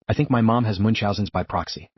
I think my mom has Munchausen's by proxy.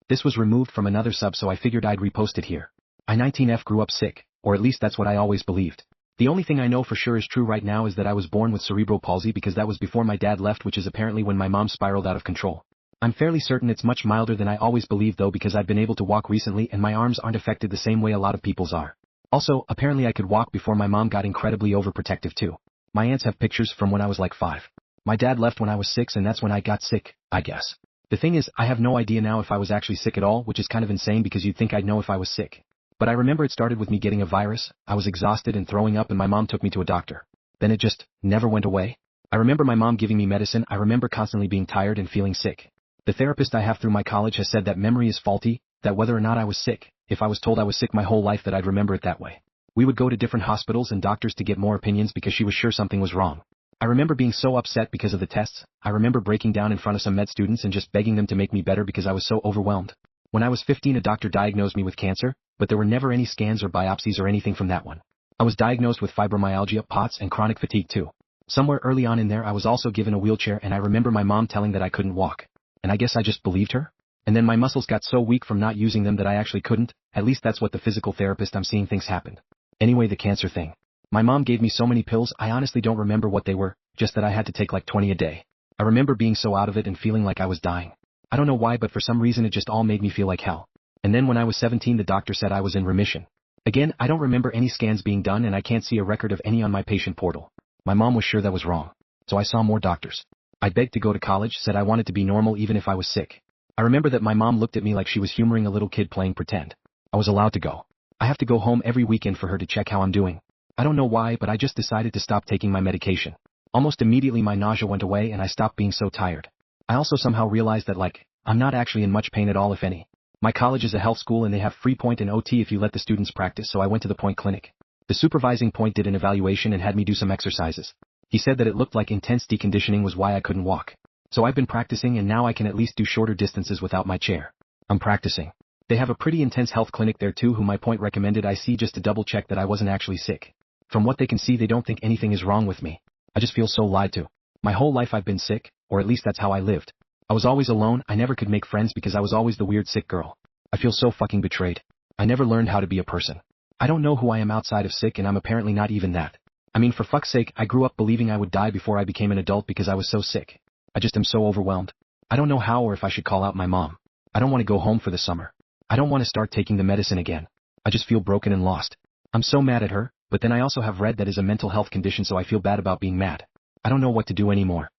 This was removed from another sub, so I figured I'd repost it here. I 19F grew up sick, or at least that's what I always believed. The only thing I know for sure is true right now is that I was born with cerebral palsy because that was before my dad left, which is apparently when my mom spiraled out of control. I'm fairly certain it's much milder than I always believed though, because I've been able to walk recently and my arms aren't affected the same way a lot of people's are. Also, apparently I could walk before my mom got incredibly overprotective too. My aunts have pictures from when I was like 5. My dad left when I was 6 and that's when I got sick, I guess. The thing is, I have no idea now if I was actually sick at all, which is kind of insane because you'd think I'd know if I was sick. But I remember it started with me getting a virus, I was exhausted and throwing up and my mom took me to a doctor. Then it just never went away. I remember my mom giving me medicine. I remember constantly being tired and feeling sick. The therapist I have through my college has said that memory is faulty, that whether or not I was sick, if I was told I was sick my whole life that I'd remember it that way. We would go to different hospitals and doctors to get more opinions because she was sure something was wrong. I remember being so upset because of the tests. I remember breaking down in front of some med students and just begging them to make me better because I was so overwhelmed. When I was 15 a doctor diagnosed me with cancer, but there were never any scans or biopsies or anything from that one. I was diagnosed with fibromyalgia, POTS and chronic fatigue too. Somewhere early on in there I was also given a wheelchair and I remember my mom telling that I couldn't walk. And I guess I just believed her? And then my muscles got so weak from not using them that I actually couldn't, at least that's what the physical therapist I'm seeing thinks happened. Anyway, the cancer thing. My mom gave me so many pills, I honestly don't remember what they were, just that I had to take like 20 a day. I remember being so out of it and feeling like I was dying. I don't know why, but for some reason it just all made me feel like hell. And then when I was 17 the doctor said I was in remission. Again, I don't remember any scans being done and I can't see a record of any on my patient portal. My mom was sure that was wrong. So I saw more doctors. I begged to go to college, said I wanted to be normal even if I was sick. I remember that my mom looked at me like she was humoring a little kid playing pretend. I was allowed to go. I have to go home every weekend for her to check how I'm doing. I don't know why, but I just decided to stop taking my medication. Almost immediately my nausea went away and I stopped being so tired. I also somehow realized that I'm not actually in much pain at all if any. My college is a health school and they have free point and OT if you let the students practice, so I went to the point clinic. The supervising point did an evaluation and had me do some exercises. He said that it looked like intense deconditioning was why I couldn't walk. So I've been practicing and now I can at least do shorter distances without my chair. I'm practicing. They have a pretty intense health clinic there too who my point recommended I see just to double check that I wasn't actually sick. From what they can see they don't think anything is wrong with me. I just feel so lied to. My whole life I've been sick, or at least that's how I lived. I was always alone, I never could make friends because I was always the weird sick girl. I feel so fucking betrayed. I never learned how to be a person. I don't know who I am outside of sick and I'm apparently not even that. I mean, for fuck's sake, I grew up believing I would die before I became an adult because I was so sick. I just am so overwhelmed. I don't know how or if I should call out my mom. I don't want to go home for the summer. I don't want to start taking the medicine again. I just feel broken and lost. I'm so mad at her, but then I also have read that is a mental health condition so I feel bad about being mad. I don't know what to do anymore.